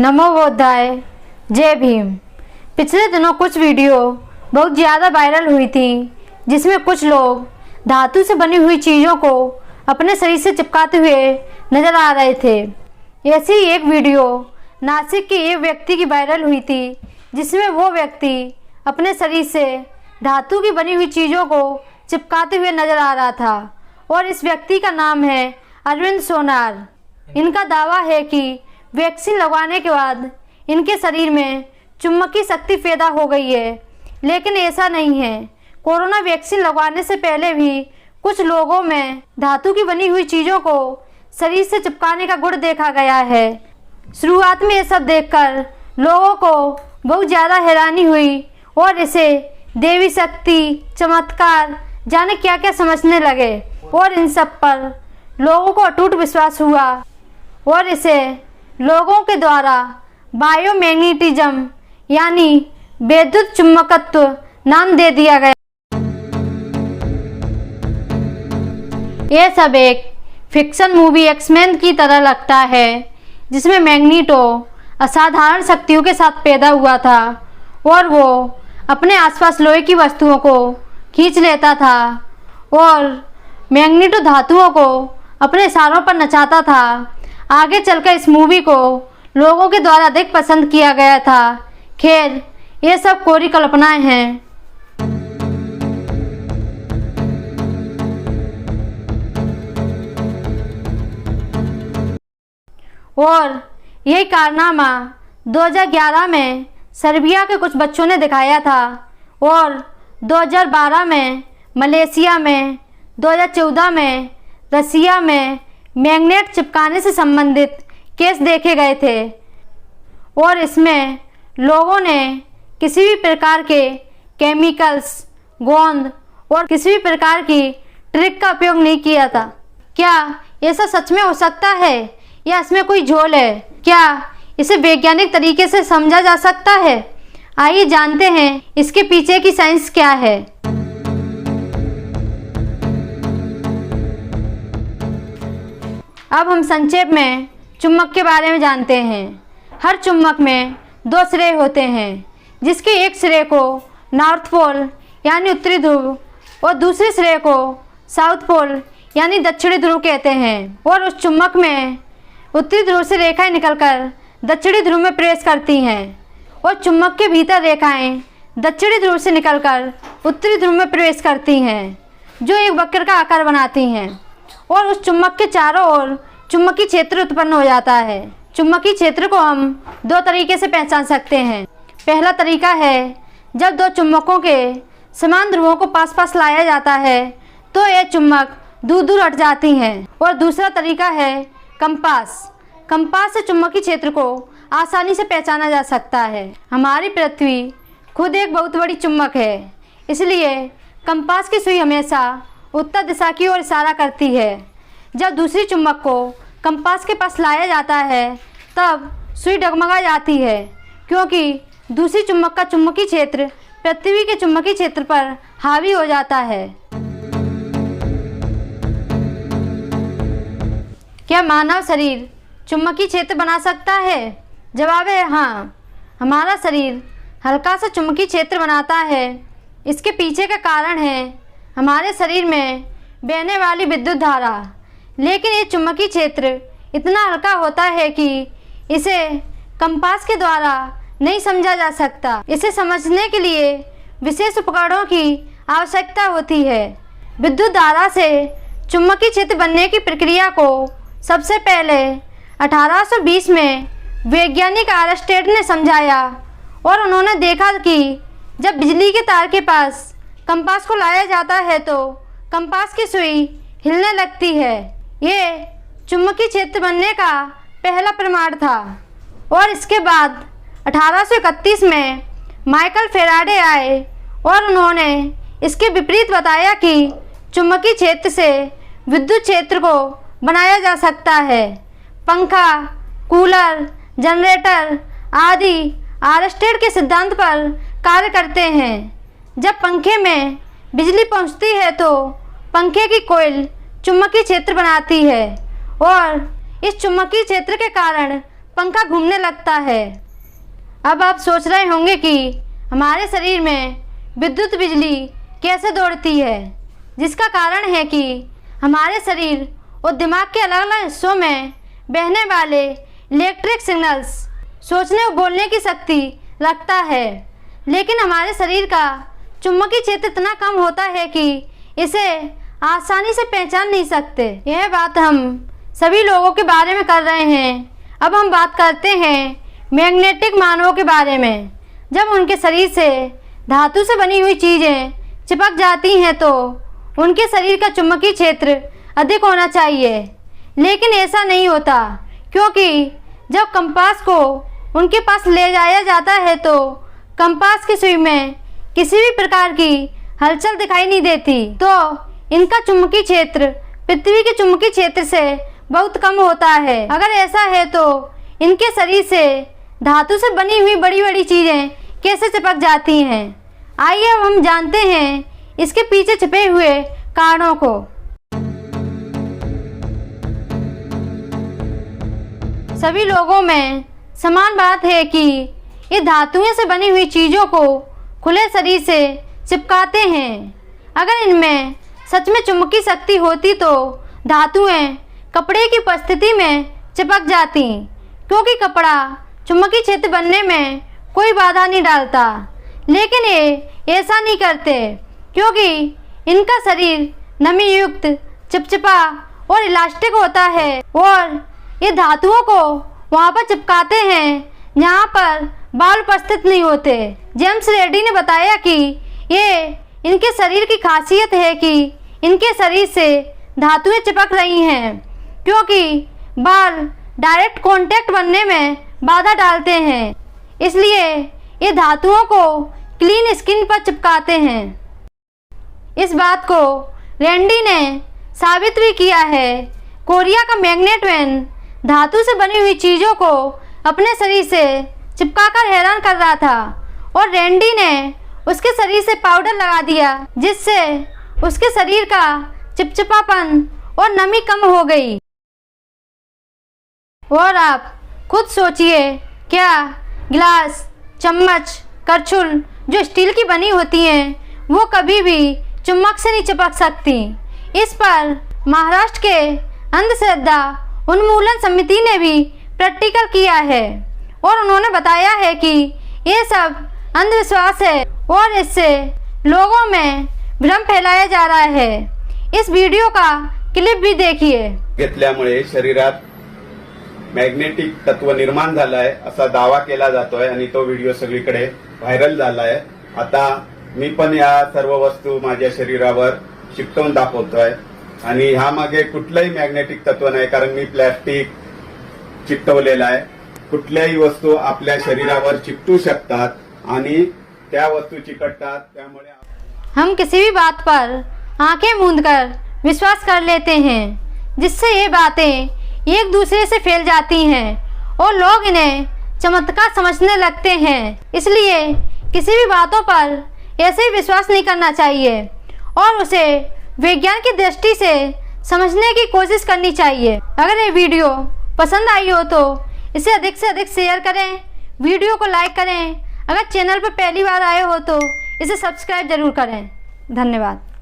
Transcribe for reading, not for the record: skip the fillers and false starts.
नमो बुद्धाय, जय भीम। पिछले दिनों कुछ वीडियो बहुत ज़्यादा वायरल हुई थी जिसमें कुछ लोग धातु से बनी हुई चीज़ों को अपने शरीर से चिपकाते हुए नजर आ रहे थे। ऐसी ही एक वीडियो नासिक के एक व्यक्ति की वायरल हुई थी जिसमें वो व्यक्ति अपने शरीर से धातु की बनी हुई चीज़ों को चिपकाते हुए नजर आ रहा था और इस व्यक्ति का नाम है अरविंद सोनार। इनका दावा है कि वैक्सीन लगवाने के बाद इनके शरीर में चुंबकीय शक्ति पैदा हो गई है, लेकिन ऐसा नहीं है। कोरोना वैक्सीन लगवाने से पहले भी कुछ लोगों में धातु की बनी हुई चीज़ों को शरीर से चिपकाने का गुण देखा गया है। शुरुआत में ये सब देखकर लोगों को बहुत ज़्यादा हैरानी हुई और इसे देवी शक्ति, चमत्कार, जाने क्या क्या समझने लगे और इन सब पर लोगों को अटूट विश्वास हुआ और इसे लोगों के द्वारा बायोमैग्नेटिज्म यानी विद्युत चुंबकत्व नाम दे दिया गया। यह सब एक फिक्शन मूवी एक्समैन की तरह लगता है जिसमें मैग्नीटो असाधारण शक्तियों के साथ पैदा हुआ था और वो अपने आसपास लोहे की वस्तुओं को खींच लेता था और मैग्नीटो धातुओं को अपने इशारों पर नचाता था। आगे चलकर इस मूवी को लोगों के द्वारा अधिक पसंद किया गया था। खैर, ये सब कोरी कल्पनाएं हैं। और यही कारनामा 2011 में सर्बिया के कुछ बच्चों ने दिखाया था और 2012 में मलेशिया में, 2014 में रसिया में मैग्नेट चिपकाने से संबंधित केस देखे गए थे और इसमें लोगों ने किसी भी प्रकार के केमिकल्स, गोंद और किसी भी प्रकार की ट्रिक का उपयोग नहीं किया था। क्या ऐसा सच में हो सकता है या इसमें कोई झोल है? क्या इसे वैज्ञानिक तरीके से समझा जा सकता है? आइए जानते हैं इसके पीछे की साइंस क्या है। अब हम संक्षेप में चुंबक के बारे में जानते हैं। हर चुंबक में दो सिरे होते हैं जिसके एक सिरे को नॉर्थ पोल यानी उत्तरी ध्रुव और दूसरे सिरे को साउथ पोल यानी दक्षिणी ध्रुव कहते हैं। और उस चुंबक में उत्तरी ध्रुव से रेखाएं निकलकर दक्षिणी ध्रुव में प्रवेश करती हैं और चुंबक के भीतर रेखाएं दक्षिणी ध्रुव से निकलकर उत्तरी ध्रुव में प्रवेश करती हैं, जो एक वक्र का आकार बनाती हैं और उस चुंबक के चारों ओर चुंबकीय क्षेत्र उत्पन्न हो जाता है। चुंबकीय क्षेत्र को हम दो तरीके से पहचान सकते हैं। पहला तरीका है जब दो चुंबकों के समान ध्रुवों को पास पास लाया जाता है तो यह चुंबक दूर दूर हट जाती हैं। और दूसरा तरीका है कंपास। कंपास से चुंबकीय क्षेत्र को आसानी से पहचाना जा सकता है। हमारी पृथ्वी खुद एक बहुत बड़ी चुंबक है, इसलिए कंपास की सुई हमेशा उत्तर दिशा की ओर इशारा करती है। जब दूसरी चुंबक को कंपास के पास लाया जाता है तब सुई डगमगा जाती है क्योंकि दूसरी चुंबक का चुंबकीय क्षेत्र पृथ्वी के चुंबकीय क्षेत्र पर हावी हो जाता है। क्या मानव शरीर चुंबकीय क्षेत्र बना सकता है? जवाब है हाँ। हमारा शरीर हल्का सा चुंबकीय क्षेत्र बनाता है। इसके पीछे का कारण है हमारे शरीर में बहने वाली विद्युत धारा। लेकिन ये चुंबकीय क्षेत्र इतना हल्का होता है कि इसे कंपास के द्वारा नहीं समझा जा सकता। इसे समझने के लिए विशेष उपकरणों की आवश्यकता होती है। विद्युत धारा से चुंबकीय क्षेत्र बनने की प्रक्रिया को सबसे पहले 1820 में वैज्ञानिक आर्मस्टेड ने समझाया और उन्होंने देखा कि जब बिजली के तार के पास कंपास को लाया जाता है तो कंपास की सुई हिलने लगती है। ये चुंबकीय क्षेत्र बनने का पहला प्रमाण था। और इसके बाद 1831 में माइकल फैराडे आए और उन्होंने इसके विपरीत बताया कि चुंबकीय क्षेत्र से विद्युत क्षेत्र को बनाया जा सकता है। पंखा, कूलर, जनरेटर आदि आर्मस्टेड के सिद्धांत पर कार्य करते हैं। जब पंखे में बिजली पहुंचती है तो पंखे की कोइल चुंबकीय क्षेत्र बनाती है और इस चुंबकीय क्षेत्र के कारण पंखा घूमने लगता है। अब आप सोच रहे होंगे कि हमारे शरीर में विद्युत बिजली कैसे दौड़ती है, जिसका कारण है कि हमारे शरीर और दिमाग के अलग अलग हिस्सों में बहने वाले इलेक्ट्रिक सिग्नल्स सोचने और बोलने की शक्ति रखता है। लेकिन हमारे शरीर का चुंबकीय क्षेत्र इतना कम होता है कि इसे आसानी से पहचान नहीं सकते। यह बात हम सभी लोगों के बारे में कर रहे हैं। अब हम बात करते हैं मैग्नेटिक मानवों के बारे में। जब उनके शरीर से धातु से बनी हुई चीज़ें चिपक जाती हैं तो उनके शरीर का चुंबकीय क्षेत्र अधिक होना चाहिए, लेकिन ऐसा नहीं होता, क्योंकि जब कंपास को उनके पास ले जाया जाता है तो कंपास की सुई में किसी भी प्रकार की हलचल दिखाई नहीं देती। तो इनका चुंबकीय क्षेत्र पृथ्वी के चुंबकीय क्षेत्र से बहुत कम होता है। अगर ऐसा है तो इनके शरीर से धातु से बनी हुई बड़ी बड़ी चीज़ें कैसे चिपक जाती हैं। आइए अब हम जानते हैं इसके पीछे छिपे हुए कारणों को। सभी लोगों में समान बात है कि ये धातुओं से बनी हुई चीज़ों को खुले शरीर से चिपकाते हैं। अगर इनमें सच में चुंबकीय शक्ति होती तो धातुएं कपड़े की उपस्थिति में चिपक जाती, क्योंकि कपड़ा चुंबकीय क्षेत्र बनने में कोई बाधा नहीं डालता। लेकिन ये ऐसा नहीं करते, क्योंकि इनका शरीर नमी युक्त, चिपचिपा और इलास्टिक होता है और ये धातुओं को वहाँ पर चिपकाते हैं जहाँ पर बाल उपस्थित नहीं होते। जेम्स रेड्डी ने बताया कि ये इनके शरीर की खासियत है कि इनके शरीर से धातुएं चिपक रही हैं, क्योंकि बाल डायरेक्ट कांटेक्ट बनने में बाधा डालते हैं, इसलिए ये धातुओं को क्लीन स्किन पर चिपकाते हैं। इस बात को रैंडी ने साबित भी किया है। कोरिया का मैग्नेट मैन धातु से बनी हुई चीज़ों को अपने शरीर से चिपकाकर हैरान कर रहा था और रैंडी ने उसके शरीर से पाउडर लगा दिया, जिससे उसके शरीर का चिपचिपापन और नमी कम हो गई। और आप खुद सोचिए, क्या गिलास, चम्मच, करछुल जो स्टील की बनी होती हैं वो कभी भी चुम्बक से नहीं चिपक सकती। इस पर महाराष्ट्र के अंधश्रद्धा उन्मूलन समिति ने भी प्रैक्टिकल किया है और उन्होंने बताया है कि ये सब अंधविश्वास है और इससे लोगों में भ्रम फैलाया जा रहा है। इस वीडियो का क्लिप भी देखिए। घेतल्यामुळे शरीरात मॅग्नेटिक तत्व निर्माण झालं आहे असा दावा केला जातोय आणि तो व्हिडिओ सगळीकडे व्हायरल झाला आहे। आता मी पण या सर्व वस्तू माझ्या शरीरावर चिकटवून दाखवतोय आणि ह्या मागे कुठलंही मॅग्नेटिक तत्व नाही, कारण मी प्लॅस्टिक चिकटवलेलं आहे। कुठल्याही वस्तू आपल्या शरीरावर चिकटू शकतात आणि त्या वस्तू चिकटतात, त्यामुळे हम किसी भी बात पर आंखें मूंदकर विश्वास कर लेते हैं, जिससे ये बातें एक दूसरे से फैल जाती हैं और लोग इन्हें चमत्कार समझने लगते हैं। इसलिए किसी भी बातों पर ऐसे ही विश्वास नहीं करना चाहिए और उसे विज्ञान की दृष्टि से समझने की कोशिश करनी चाहिए। अगर ये वीडियो पसंद आई हो तो इसे अधिक से अधिक शेयर करें, वीडियो को लाइक करें। अगर चैनल पर पहली बार आए हो तो इसे सब्सक्राइब जरूर करें। धन्यवाद।